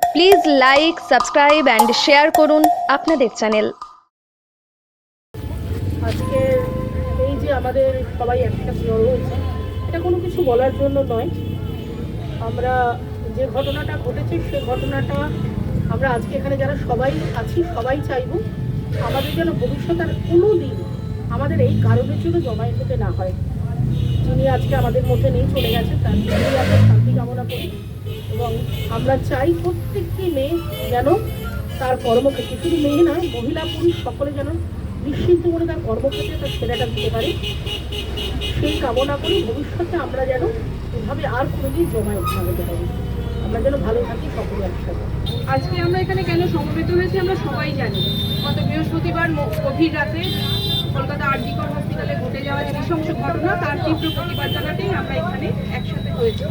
Please like, subscribe and share করুন আপনাদের channel. আজকে এই যে আমাদের সবাই একটা জড়ো হয়েছে, এটা কোনো কিছু বলার জন্য নয়। আমরা যে ঘটনাটা ঘটেছে সে ঘটনাটা আমরা আজকে এখানে যারা সবাই আছি সবাই চাইব আমাদের যেন ভবিষ্যতের কোনো দিন আমাদের এই কারণের জন্য জমায়েত হতে না হয়। যিনি আজকে আমাদের মধ্যে নেই, চলে গেছেন, তার জন্য আমরা শান্তি কামনা করি এবং আমরা চাই প্রত্যেকটি মেয়ে যেন তার কর্মক্ষেত্রে, শুধু মেয়ে নয়, মহিলা পুরুষ সকলে যেন নিশ্চিন্ত করে তার কর্মক্ষেত্রে তার ছেলেটা দিতে পারে, সেই কামনা করি। ভবিষ্যতে আমরা যেন এভাবে আর কোনোদিন জমায়েত না হতে পারি, আমরা যেন ভালো থাকি সকলে একসাথে। আজকে আমরা এখানে কেন সমবেত হয়েছি আমরা সবাই জানি। গত বৃহস্পতিবার গভীর রাতে কলকাতা আরজিকর হসপিটালে ঘটে যাওয়া যে নৃশংস ঘটনা, তার তীব্র প্রতিবাদ জানাতেই আমরা এখানে একসাথে হয়েছি।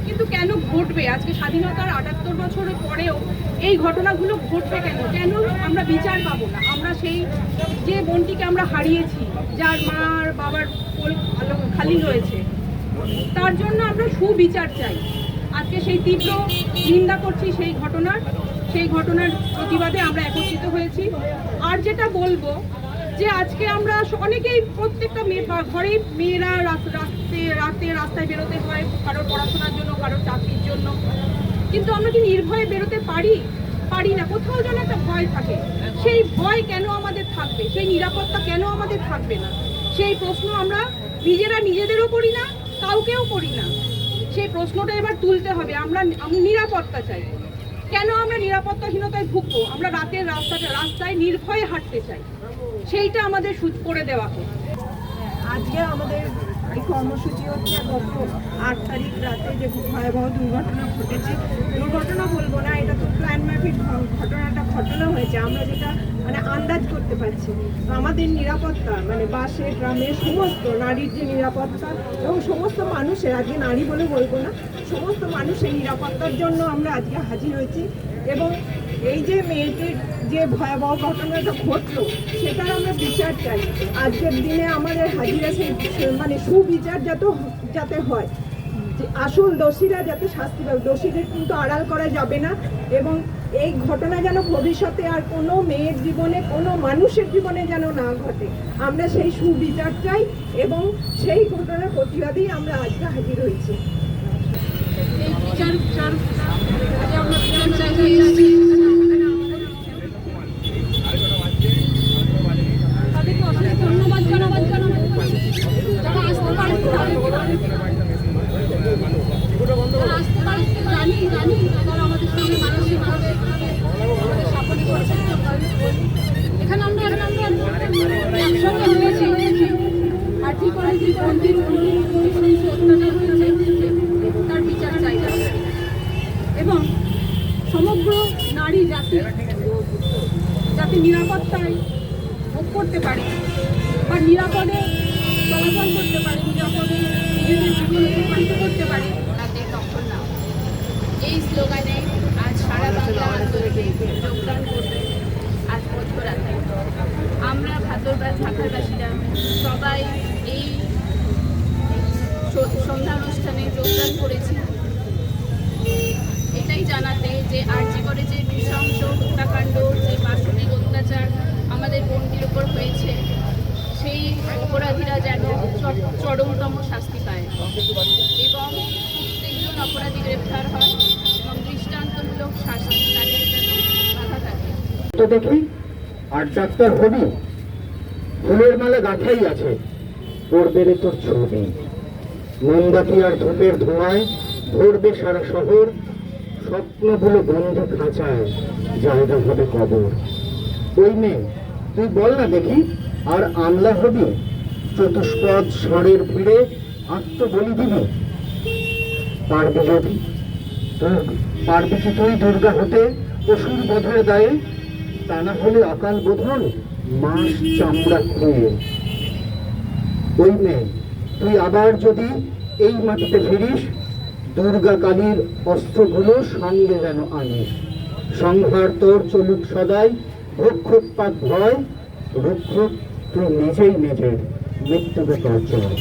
কিন্তু কেন ঘটবে আজকে স্বাধীনতার ৭৮ বছরের পরেও এই ঘটনাগুলো ঘটবে কেন? কেন আমরা বিচার পাবো না? আমরা সেই যে বোনটিকে আমরা হারিয়েছি, যার মা আর বাবার কোল খালি রয়েছে, তার জন্য আমরা সুবিচার চাই। আজকে সেই তীব্র নিন্দা করছি সেই ঘটনার প্রতিবাদে আমরা একত্রিত হয়েছি। আর যেটা বলবো যে আজকে আমরা অনেকেই, প্রত্যেকটা ঘরেই মেয়েরা রাতে রাস্তায় বেরোতে হয়, কারোর পড়াশোনার জন্য, কারোর চাকরির জন্য। কিন্তু আমরা কি নির্ভয়ে বেরোতে পারি না? কোথাও যেন একটা ভয় থাকে। সেই ভয় কেন আমাদের থাকবে? সেই নিরাপত্তা কেন আমাদের থাকবে না? সেই প্রশ্ন আমরা নিজেদেরও করি না, কাউকেও করি না। সেই প্রশ্নটা এবার তুলতে হবে। আমরা নিরাপত্তা চাই। কেন আমরা নিরাপত্তাহীনতায় ভুগবো? আমরা রাতের রাস্তায় নির্ভয়ে হাঁটতে চাই, সেইটা আমাদের করে দেওয়া হোক। আজকে আমাদের এই কর্মসূচি হচ্ছে গত ৮ তারিখ রাতে যে ভয়াবহ দুর্ঘটনা ঘটেছে, দুর্ঘটনা বলবো না, এটা তো প্ল্যান মাফিক ঘটনা হয়েছে। আমরা যেটা আন্দাজ করতে পারছি, আমাদের নিরাপত্তা বাসে গ্রামে সমস্ত নারীর যে নিরাপত্তা এবং সমস্ত মানুষের, আজকে নারী বলে বলবো না, সমস্ত মানুষের নিরাপত্তার জন্য আমরা আজকে হাজির হয়েছি। এবং এই যে মেয়েটির যে ভয়াবহ ঘটনাটা ঘটলো সেটার আমরা বিচার চাই। আজকের দিনে আমাদের হাজিরা সেই সুবিচার যাতে হয়, আসল দোষীরা যাতে শাস্তি পায়, দোষীদের কিন্তু আড়াল করা যাবে না। এবং এই ঘটনা যেন ভবিষ্যতে আর কোনো মেয়ের জীবনে, কোনো মানুষের জীবনে যেন না ঘটে, আমরা সেই সুবিচার চাই এবং সেই ঘটনার প্রতিবাদেই আমরা আজকে হাজির হয়েছি। এই বিচার আমরা বিচার চাই। তাদেরকে অসংখ্য ধন্যবাদ জানাবো যারা আসতে পারে, জানি তারা আমাদের সঙ্গে মানসিকভাবে আমাদের সাপোর্ট করছে। এখানে আমরা একসঙ্গে হয়েছি। আর্থিক মন্দির অত্যাচার হয়েছে, তার বিচার চাই এবং সমগ্র নারী যাতে নিরাপত্তায় ভোগ করতে পারে বা নিরাপদে চলাচল করতে পারে, নিরাপদে নিজেদের জীবন প্রতিপালিত করতে পারে। রাতের দখল না, এই স্লোগানে আজ সারা বাংলা আন্দোলনে যোগদান করবে আজ মধ্যরাতে। আমরা ঢাকারবাসীরা সবাই এই সন্ধ্যা অনুষ্ঠানে যোগদান করেছি এটাই জানাতে যে আরজিকরে যে নৃশংস হত্যাকাণ্ড, যে পাশবিক অত্যাচার আমাদের বোনটির উপর হয়েছে, সেই অপরাধীরা যেন চরমতম শাস্তি পায় এবং প্রত্যেকজন অপরাধী গ্রেপ্তার হয় এবং দৃষ্টান্তমূলক শাস্তি তাদের যেন বাধা থাকে। তো দেখি আর ডাক্তার হবি, ফুলের মালা গাঁথাই আছে, পড়বে রে তোর ছবি। মোমবাতি আর ধূপের ধোঁয়ায় ভরবে সারা শহর, স্বপ্নগুলো বন্ধ খাঁচায়, জায়গা হবে কবর। ওই মেয়ে তুই বল না দেখি, আর আমলা হবি, চতুষ্পদ ষড়ের ভিড়ে আত্মবলি দিবি? পারবি যদি, পারবি কি তুই দুর্গা হতে অসুর বধের দায়ে? তা না হলে অকাল বোধন মাস চামড়া খুঁয়ে। ওই মেয়ে তুই আবার যদি এই মাটিতে ফিরিস, দুর্গা কালীর অস্ত্রগুলো সঙ্গে যেন আনিস। সংহার তোর চলুক সদাই, ভক্ষোৎপাত ভয়, রুক্ষ তুই নিজেই নিজের মৃত্যুকে তোর জয়।